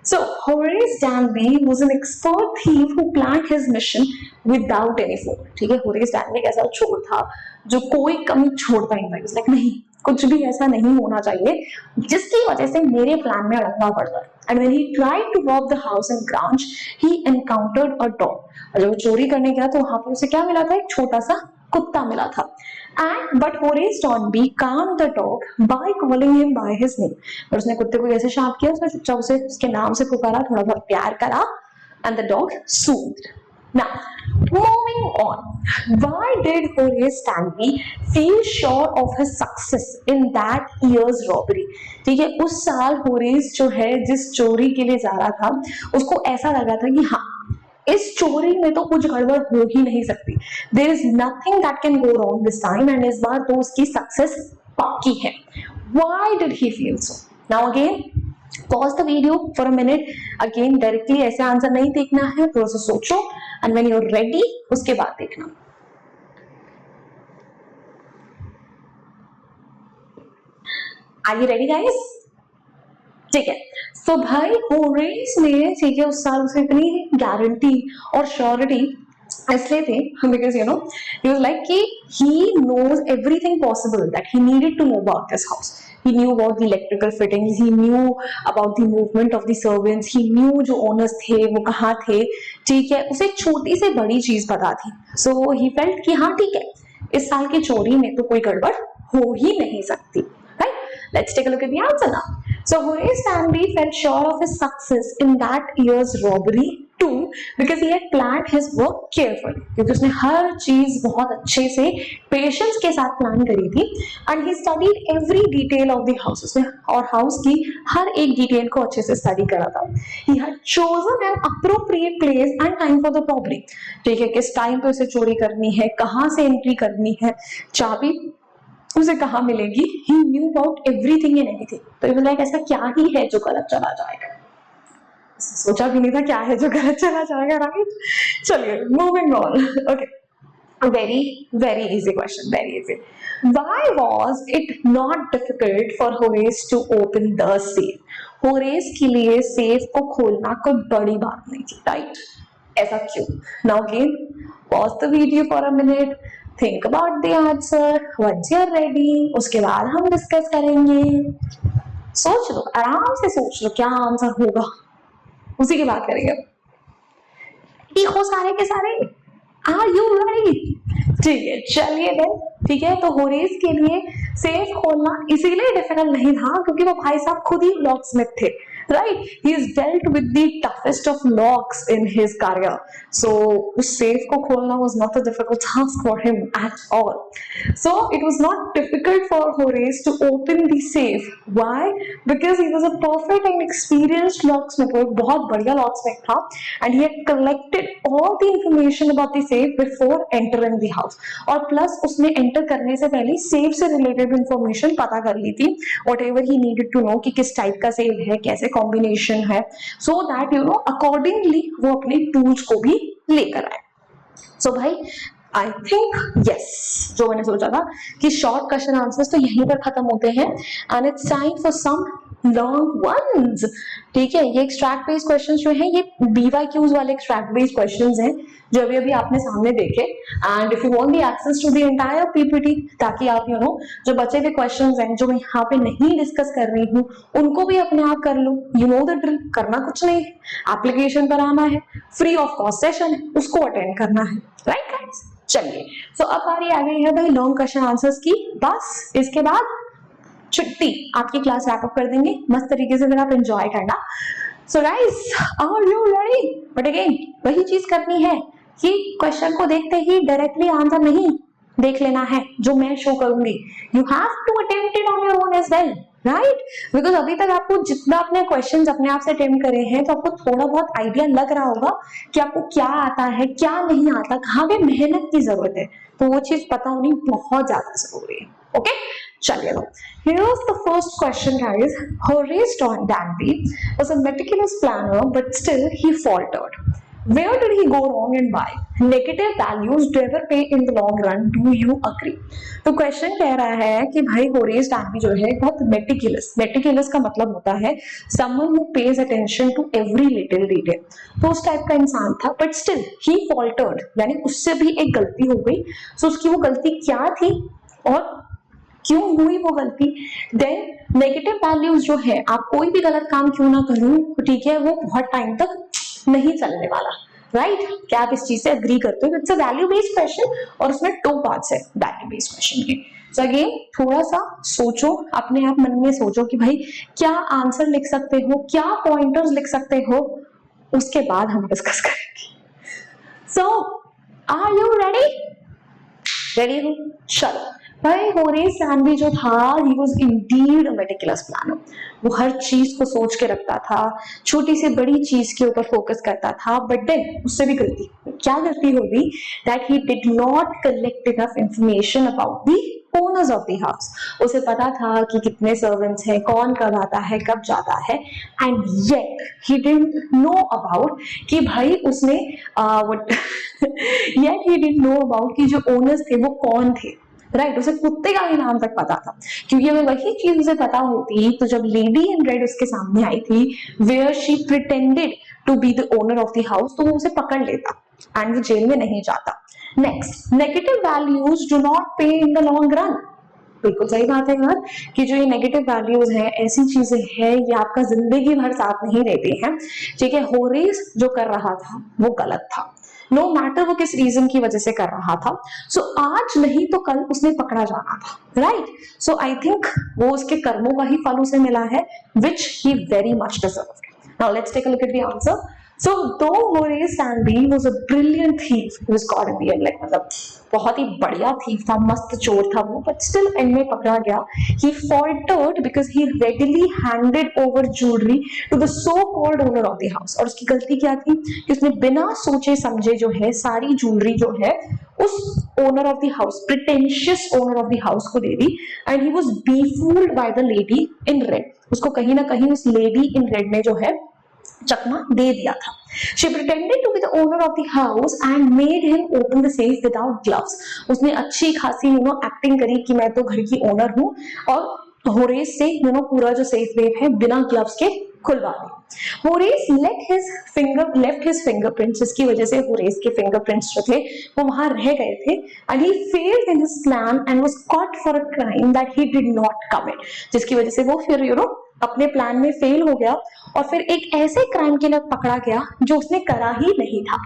So Horace Danby was an expert thief who planned his mission without any fault. ठीक है, Horace Danby एक ऐसा चोर था जो कोई कमी छोड़ता ही नहीं, लाइक नहीं, कुछ भी ऐसा नहीं होना चाहिए जिसकी वजह से मेरे प्लान में अड़ंगा पड़ जाए। And when he tried to rob the house in Grange, he encountered a dog. और जब वो चोरी करने गया तो वहां पर उसे क्या मिला था? एक छोटा सा कुत्ता मिला था। And but Horace Danby calmed the dog by calling him by his name. और उसने कुत्ते को कैसे शांत किया? उसने चुपचाप उसे उसके नाम से पुकारा, थोड़ा बहुत प्यार करा, and the dog soothed. Now, moving on, why did Horace Danby feel sure of his success in that year's robbery? ठीक है, उस साल होरेस जो है जिस चोरी के लिए जा रहा था, उसको ऐसा लगा था कि हाँ, इस चोरी में तो कुछ गड़बड़ हो ही नहीं सकती, there is nothing that can go wrong this time, and इस बार तो उसकी सक्सेस पक्की है। Why did he feel so? Now again pause the video for a minute, again directly ऐसे आंसर नहीं देखना है, थोड़ा सा सोचो, and when you are ready उसके बाद देखना। Are you ready guys? ठीक है, तो भाई होरेस ने, ठीक है, उस साल उसे इतनी गारंटी और श्योरिटी इसलिए थे because you know he was like कि he knows everything possible that he needed to know about this house. He knew about the electrical fittings, he knew about the movement of the servants, he knew जो owners थे वो कहाँ थे, ठीक है, उसे छोटी से बड़ी चीज पता थी। So he felt कि हाँ ठीक है, इस साल की चोरी में तो कोई गड़बड़ हो ही नहीं सकती। Right? Let's take a look at the answer now. So Horace Danby felt sure of his success in that year's robbery too because he had planned his work carefully. क्योंकि उसने हर चीज बहुत अच्छे से पेशेंस के साथ प्लान करी थी, and he studied every detail of the house. उसने और हाउस की हर एक डिटेल को अच्छे से स्टडी करा था। He had chosen an appropriate place and time for the robbery. ठीक है, किस टाइम पे उसे चोरी करनी है, कहाँ से एंट्री करनी है, चाबी उसे कहाँ मिलेगी, he knew about everything and everything. तो ये लाइक ऐसा क्या ही है जो गलत चला जाएगा? सोचा भी नहीं था क्या है जो गलत चला जाएगा, राइट? चलिए moving on. Okay, very very easy question, very easy. Why was it not difficult for Horace to open the safe? Horace के लिए सेफ को खोलना कोई बड़ी बात नहीं थी, राइट? ऐसा क्यों? Now again, pause the video for a minute. Think about the answer. Once you're ready, उसके बाद हम डिस्कस करेंगे। सोच लो, आराम से सोच लो क्या आंसर होगा, उसी की बात करेंगे। ठीक हो सारे के सारे? Are you ready? ठीक है, चलिए देन। ठीक है, तो होरेस के लिए सेफ खोलना इसीलिए डिफिकल्ट नहीं था क्योंकि वो भाई साहब खुद ही लॉकस्मिथ थे, right? He has dealt with the toughest of locks in his career. So उस safe को खोलना was not a difficult task for him at all. So it was not difficult for Horace to open the safe. Why? Because he was a perfect and experienced locksmith. वो एक बहुत बढ़िया locksmith था, and he had collected all the information about the safe before entering the house. और plus उसने enter करने से पहले safe से related information पता कर ली थी, whatever he needed to know कि किस type का safe है, कैसे कॉम्बिनेशन है, so that you know accordingly वो अपने टूल्स को भी लेकर आए। सो भाई आई थिंक यस, जो मैंने सोचा था कि शॉर्ट क्वेश्चन आंसर्स तो यहीं पर खत्म होते हैं, and it's time for some long ones. ठीक है, ये एक्सट्रैक्ट बेस्ड क्वेश्चंस जो हैं ये BYQs वाले एक्सट्रैक्ट बेस्ड क्वेश्चंस हैं जो अभी अभी आपने सामने देखे, and if you want the access to the entire PPT ताकि आप यू नो जो बचे हुए क्वेश्चंस हैं जो मैं यहाँ पे नहीं डिस्कस कर रही हूँ उनको भी अपने आप कर लो। यू नो द ड्रिल, करना कुछ नहीं, एप्लीकेशन पर आना है, फ्री ऑफ कॉस्ट सेशन है, उसको अटेंड करना है, राइट गाइस? चलिए, सो अब बारी आ गई है भाई लॉन्ग क्वेश्चन आंसर्स की। बस इसके बाद छुट्टी, आपकी क्लास रैप अप कर देंगे, मस्त तरीके से फिर आप एंजॉय करना। So guys, are you ready? But again वही चीज करनी है कि क्वेश्चन को देखते ही डायरेक्टली आंसर नहीं देख लेना है जो मैं शो करूंगी. You have to attempt it on your own as well, right? Because अभी तक आपको जितना अपने क्वेश्चंस अपने आप से अटेम्प्ट करे हैं तो आपको थोड़ा बहुत आइडिया लग रहा होगा कि आपको क्या आता है, क्या नहीं आता, कहाँ पे मेहनत की जरूरत है. तो वो चीज पता होनी बहुत ज्यादा जरूरी है. ओके, चलिए लो. Here's the first question, guys. Horace Danby was a meticulous planner, but still he faltered. Where did he go wrong and why? Negative values never pay in the long run. Do you agree? तो question कह रहा है कि भाई Horace डैनबी जो है बहुत meticulous का मतलब होता है someone who pays attention to every little detail. तो उस टाइप का इंसान था, but still he faltered, यानी उससे भी एक गलती हो गई. So उसकी वो गलती क्या थी और क्यों हुई वो गलती? देन नेगेटिव वैल्यूज जो है, आप कोई भी गलत काम क्यों ना करो, ठीक है, वो बहुत टाइम तक नहीं चलने वाला, राइट? क्या आप इस चीज से अग्री करते हो? It's a value based question और उसमें 2 पार्ट्स है वैल्यू बेस्ड क्वेश्चन के. सो अगेन थोड़ा सा सोचो, अपने आप मन में सोचो कि भाई क्या आंसर लिख सकते हो, क्या पॉइंटर्स लिख सकते हो, उसके बाद हम डिस्कस करेंगे. सो आर यू रेडी? रेडी हो? चलो भाई, होरेस डैनबी जो था, he was indeed a meticulous planner. वो हर चीज को सोच के रखता था, छोटी से बड़ी चीज के ऊपर फोकस करता था. बट देन उससे भी गलती, क्या गलती होगी? that he did not collect enough information about the owners of the house. उसे पता था कि कितने सर्वेंट्स हैं, कौन कब आता है, कब जाता है, and yet he didn't know about कि भाई उसने yet he didn't know about कि जो ओनर्स थे वो कौन थे, राइट? उसे कुत्ते का भी नाम तक पता था, क्योंकि अगर वही चीज उसे पता होती तो जब लेडी इन रेड उसके सामने आई थी, where she pretended to be the owner of the house, तो वो उसे पकड़ लेता एंड वो जेल में नहीं जाता. Next, negative values do not पे इन द लॉन्ग रन. बिल्कुल सही बात है यार कि जो ये नेगेटिव वैल्यूज हैं, ऐसी चीजें हैं, ये आपका जिंदगी भर साथ नहीं देती हैं, ठीक है? होरेस जो कर रहा था वो गलत था, नो मैटर वो किस रीजन की वजह से कर रहा था. सो आज नहीं तो कल उसने पकड़ा जाना था, राइट? सो आई थिंक वो उसके कर्मों का ही फल उसे मिला है, which he very much deserved. Now let's take a look at the answer. So though Horace Danby was a brilliant thief, he was caught in the end, like मतलब बहुत ही बढ़िया thief था, मस्त चोर था वो, but still end में पकड़ा गया. He faltered because he readily handed over jewelry to the so-called owner of the house. और उसकी गलती क्या थी कि उसने बिना सोचे समझे जो है सारी ज्वेलरी जो है उस owner of the house, pretentious owner of the house को दे दी. And he was befooled by the lady in red. उसको कहीं ना कहीं उस लेडी इन रेड ने जो है चकमा दे दिया था. She pretended to be the owner of the house and made him open the safe without gloves. उसने अच्छी खासी एक्टिंग करी कि मैं तो घर की ओनर हूँ और होरेस से पूरा जो सेफ वेफ है बिना ग्लव्स के खुलवा दी. होरेस left his fingerprints, जिसकी वजह से होरेस के फिंगरप्रिंट्स जो थे वो वहां रह गए थे. And he failed in his plan and was caught for a crime that he did not commit. जिसकी वजह से वो फिर अपने प्लान में फेल हो गया और फिर एक ऐसे क्राइम के लिए पकड़ा गया जो उसने करा ही नहीं था.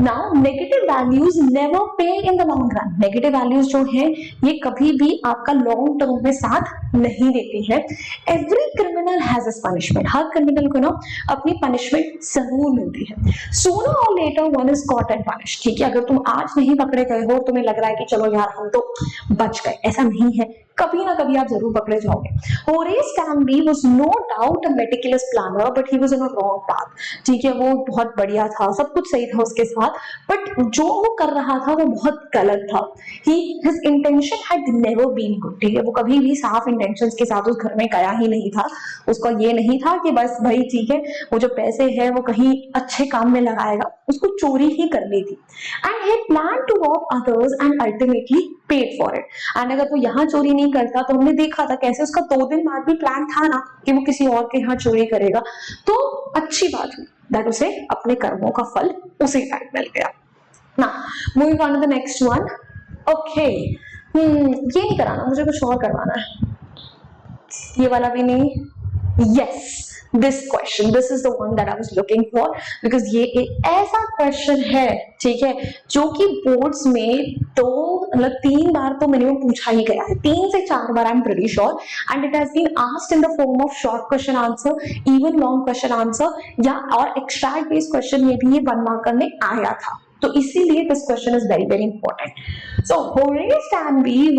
नाउ नेगेटिव वैल्यूज नेवर पे in the long run. Negative values जो है ये कभी भी आपका लॉन्ग टर्म में साथ नहीं देती है. Every criminal has his punishment. हर क्रिमिनल को अपनी पनिशमेंट जरूर मिलती है. सूनर और later one is caught and punished. ठीक है, अगर तुम आज नहीं पकड़े गए हो, तुम्हें लग रहा है कि चलो यार हम तो बच गए, ऐसा नहीं है, कभी ना कभी आप जरूर पकड़े जाओगे. Horace Danby was no doubt a meticulous planner but he was in a wrong path. ठीक है, वो बहुत बढ़िया था, सब कुछ सही था उसके साथ, बट जो वो कर रहा था वो बहुत गलत था. His intention had never been good. ठीक है, वो कभी भी साफ इंटेंशंस के साथ उस घर में गया ही नहीं था. उसका ये नहीं था कि बस भाई ठीक है वो जो पैसे है वो कहीं अच्छे काम में लगाएगा, उसको चोरी ही करनी थी. And he plan to rob others and ultimately paid for it. And अगर वो यहाँ चोरी नहीं करता तो हमने देखा था कैसे उसका 2 दिन बाद भी प्लान था ना कि वो किसी और के यहाँ चोरी करेगा. तो अच्छी बात हुई दैट उसे अपने कर्मों का फल उसी टाइम मिल गया. ना moving on to the next one. Okay, ये नहीं कराना, मुझे कुछ और करवाना है. ये वाला भी नहीं. Yes, this question, this is the one that I was looking for because ये एक ऐसा क्वेश्चन है, ठीक है, जो कि बोर्ड्स में 2 मतलब 3 बार तो मिनिमम पूछा ही गया है, 3 से 4 बार I am pretty sure, and it has been asked in the form of short question answer, even long question answer, या और एक्सट्रैक्ट बेस्ड क्वेश्चन में भी ये 1 मार्कर में आया था, तो इसीलिए this question is very very important. So Horace Danby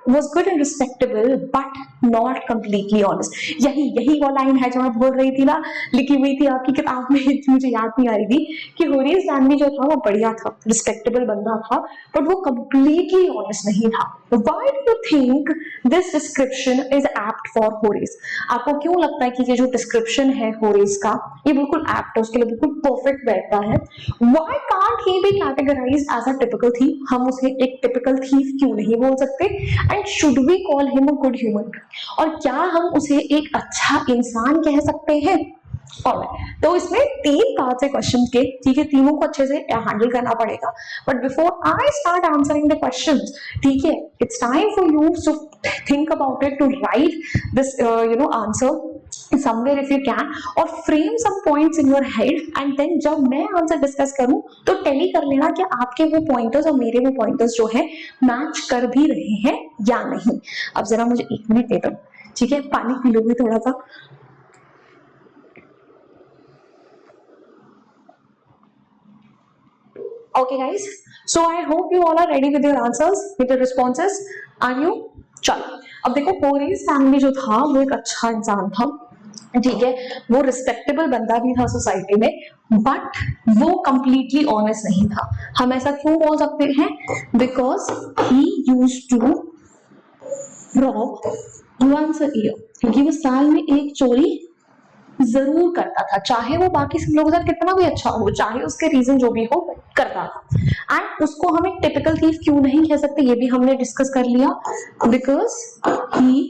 was good and respectable but not completely honest. यही वो लाइन है जो मैं बोल रही थी ना, लिखी हुई थी आपकी किताब में, मुझे याद नहीं आ रही थी, कि होरेस डानबी जो था वो बढ़िया था, रिस्पेक्टेबल बंदा था, बट वो कंप्लीटली ऑनेस्ट नहीं था। Why do you think this description is apt for Horace? आपको क्यों लगता है कि ये जो डिस्क्रिप्शन है होरेस का, ये बिल्कुल एप्ट है, उसके लिए बिल्कुल परफेक्ट बैठता है? Why can't he be categorized as a typical thief? हम उसे एक typical thief क्यों नहीं बोल सकते? And should we call him a good human? और क्या हम उसे एक अच्छा इंसान कह सकते हैं? Alright, तो इसमें 3 पार्ट्स है क्वेश्चन के, ठीक है, तीनों को अच्छे से हैंडल करना पड़ेगा। But before I start answering the questions, ठीक है, it's time for you to think about it, to write this answer somewhere if you can, और frame some points in your head, and then जब मैं answer discuss करूं तो tele कर लेना कि आपके वो पॉइंटर्स और मेरे वो पॉइंटर्स जो है मैच कर भी रहे हैं या नहीं। अब जरा मुझे 1 मिनट दे दो, ठीक है, पानी पी लोगे थोड़ा सा। Okay guys, so I hope you all are ready with your answers, with your responses. Are you? चलो, अब देखो होरेस डानबी जो था वो एक अच्छा इंसान था, ठीक है, वो रिस्पेक्टेबल बंदा भी था सोसाइटी में, बट वो कंप्लीटली ऑनेस्ट नहीं था। हम ऐसा क्यों बोल सकते हैं? Because he used to rob once a year, क्योंकि वो साल में एक चोरी जरूर करता था, चाहे वो बाकी सब लोगों के साथ कितना भी अच्छा हो, चाहे उसके रीजन जो भी हो, करता था। एंड उसको हम एक टिपिकल थीफ क्यों नहीं कह सकते, ये भी हमने डिस्कस कर लिया, because he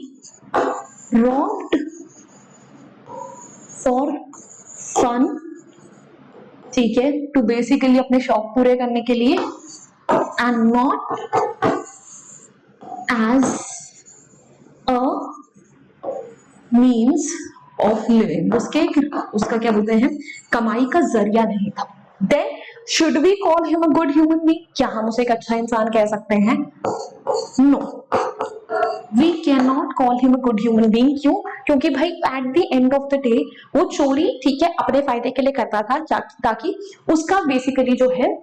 robbed for fun, ठीक है, टू बेसिकली अपने शौक पूरे करने के लिए, and not as a means of living, उसका क्या बोलते हैं, कमाई का जरिया नहीं था। Then should we call him a good human being? क्या हम उसे एक अच्छा इंसान कह सकते हैं? No, we can not call him a good human being. क्यों? क्योंकि भाई at the end of the day वो चोरी, ठीक है, अपने फायदे के लिए करता था, ताकि उसका बेसिकली जो है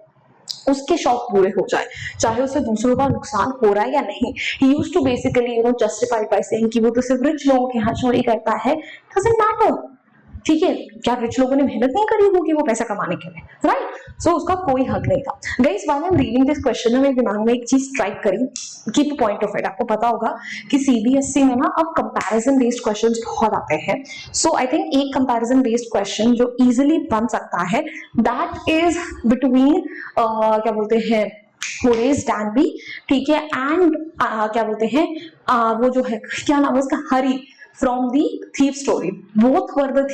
उसके शौक पूरे हो जाए, चाहे उसे दूसरों का नुकसान हो रहा है या नहीं। He used to basically justify by saying कि वो तो सिर्फ रिच लोगों के यहाँ चोरी करता है, डजंट मैटर, ठीक है, क्या रिच लोगों ने मेहनत नहीं करी होगी वो पैसा कमाने के लिए, राइट? सो उसका कोई हक नहीं था। Guys, while I am reading this question ना, मेरे दिमाग में एक चीज स्ट्राइक करी, कीप पॉइंट ऑफ इट। आपको पता होगा कि सीबीएसई में ना अब कंपैरिजन बेस्ड क्वेश्चंस बहुत आते हैं। सो आई थिंक एक कंपैरिजन बेस्ड क्वेश्चन जो इजीली बन सकता है, दैट इज बिटवीन क्या बोलते हैं, होरेस डानबी, ठीक है, एंड क्या बोलते हैं, वो जो है, क्या नाम है उसका, Hari from the thief story. Both were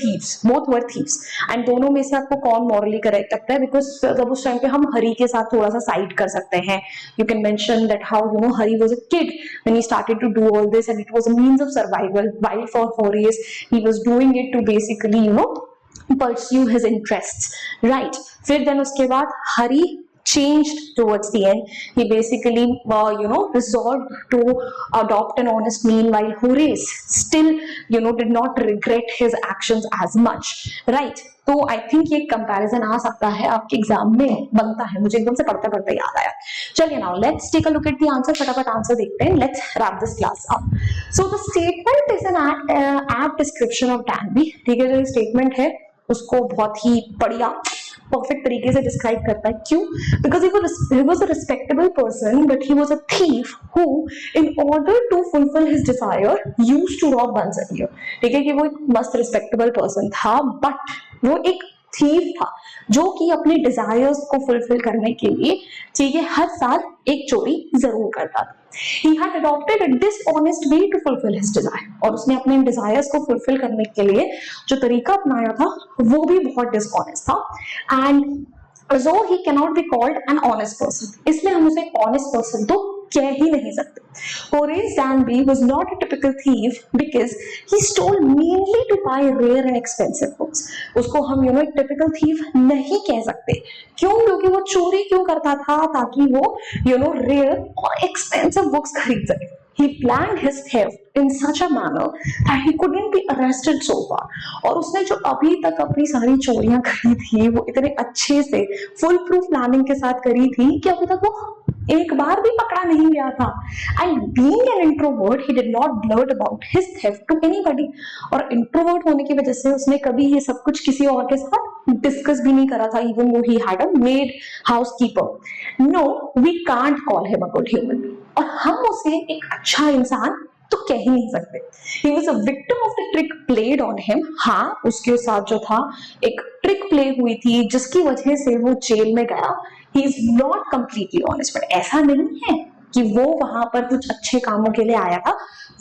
thieves, and दोनों में से आपको कौन मॉरली करेक्ट लगता है? बिकॉज जब उस टाइम पे हम हरी के साथ थोड़ा सा साइड कर सकते हैं, you can mention that how Hari was a kid when he started to do all this, and it was a means of survival, while for Horace he was doing it to basically pursue his interests, right? फिर then उसके बाद हरी changed towards the end. He basically resolved to adopt an honest mean, while Horace still did not regret his actions as much, right? तो I think ये comparison आ सकता है, आपके exam में बनता है, मुझे एकदम से पढ़ते पढ़ते याद आया। चलिए now let's take a look at the answer, फटाफट आंसर देखते हैं, let's wrap this class up. So the statement is an apt description of Danby, ठीक है, जो ये स्टेटमेंट है उसको बहुत ही बढ़िया परफेक्ट तरीके से डिस्क्राइब करता है। क्यों? Because he was a respectable person, but he was a thief who, in order to fulfill his desire, used to rob once a year. ठीक है, कि वो एक मस्त रिस्पेक्टेबल पर्सन था, बट वो एक थीफ था जो कि अपने डिजायर्स को फुलफिल करने के लिए, ठीक है, हर साल एक चोरी जरूर करता था। He had adopted a dishonest way to fulfill his desire, और उसने अपने डिजायर्स को फुलफिल करने के लिए जो तरीका अपनाया था वो भी बहुत डिसऑनेस्ट था। And so he cannot be called an honest person, इसलिए हम उसे honest person तो कह ही नहीं सकते। Horace Danby was not a typical thief because he stole mainly to buy rare and expensive books. उसको हम एक typical thief नहीं कह सकते। क्यों? क्योंकि वो चोरी क्यों करता था? ताकि वो rare और expensive books खरीद सके। He planned his theft in such a manner that he couldn't be arrested so far. और उसने जो अभी तक अपनी सारी चोरियां करी थी वो इतने अच्छे से फुल प्रूफ प्लानिंग के साथ करी थी कि अभी तक वो एक बार भी पकड़ा नहीं गया था। And being an introvert, he did not blurt about his theft to anybody. और इंट्रोवर्ट होने की वजह से उसने कभी ये सब कुछ किसी और के साथ डिस्कस भी नहीं करा था, even though he had a maid housekeeper. No, we can't call him a good human being. और हम उसे एक अच्छा इंसान तो कह ही नहीं सकते। He was a victim of the trick played on him. हाँ, उसके साथ जो था एक ट्रिक प्ले हुई थी जिसकी वजह से वो जेल में गया। He is not completely honest, but ऐसा नहीं है कि वो वहां पर कुछ अच्छे कामों के लिए आया था,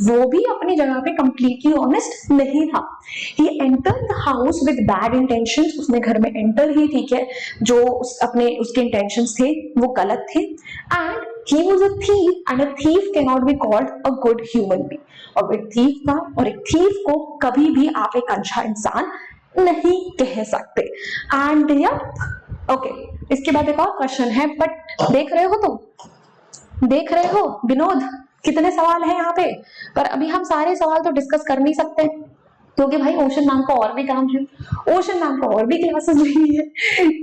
वो भी अपनी जगह पे completely honest नहीं था। He entered the house with bad intentions. उसने घर में एंटर ही, ठीक है, जो उसके intentions थे वो गलत थे। And he was a thief, and a thief cannot be called a good human being. और एक thief था, और एक thief को कभी भी आप एक अच्छा इंसान नहीं कह सकते। And ओके, इसके बाद एक और क्वेश्चन है, बट देख रहे हो विनोद, कितने सवाल हैं यहाँ पे, पर अभी हम सारे सवाल तो डिस्कस कर नहीं सकते क्योंकि भाई ओशन मैम को और भी काम है, ओशन मैम को और भी क्लासेस लेनी है,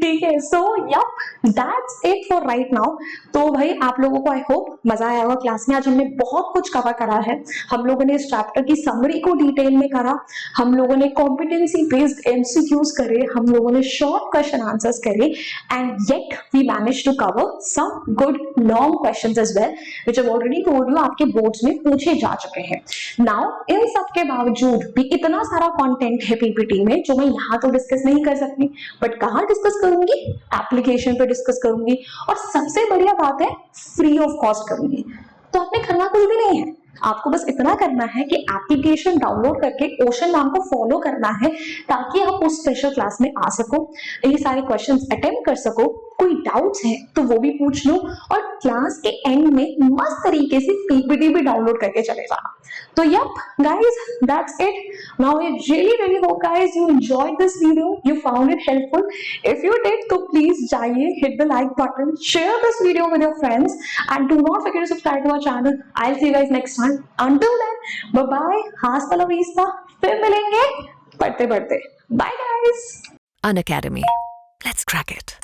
ठीक है। So yup, that's it for right now. तो भाई आप लोगों को आई होप मजा आया होगा क्लास में। आज हमने बहुत कुछ कवर करा है। हम लोगों ने इस चैप्टर की समरी को डिटेल में करा, हम लोगों ने कॉम्पिटेंसी बेस्ड एमसीक्यूज करे, हम लोगों ने शॉर्ट क्वेश्चन आंसर्स करे, and yet we manage to cover some good long questions as well which I already told you आपके बोर्ड्स में पूछे जा चुके हैं। नाउ इन सब के बावजूद भी इतना सारा कंटेंट है पीपीटी में जो मैं यहाँ तो डिस्कस नहीं कर सकती, बट कहाँ डिस्कस करूंगी? एप्लीकेशन पे डिस्कस करूंगी, और सबसे बढ़िया बात है फ्री ऑफ कॉस्ट करूंगी। तो आपने करना कुछ भी नहीं है, आपको बस इतना करना है कि एप्लीकेशन डाउनलोड करके ओशन मैम को फॉलो करना है ताकि आप उस स्पेशल क्लास में आ सको, ये सारे क्वेश्चंस अटेम्प्ट कर सको। कोई डाउट्स है तो वो भी पूछ लो, और क्लास के एंड में मस्त तरीके से पीपीटी भी डाउनलोड करके चले जाना। तो yup guys, that's it. Now I really hope guys you enjoyed this video, you found it helpful. If you did तो प्लीज जाइए, hit the like button, share this video with your friends, and do not forget to subscribe to our channel. I will see you guys next time. Until then, bye bye, hasta la vista, फिर मिलेंगे पढ़ते पढ़ते। Bye guys. Unacademy. Let's crack it.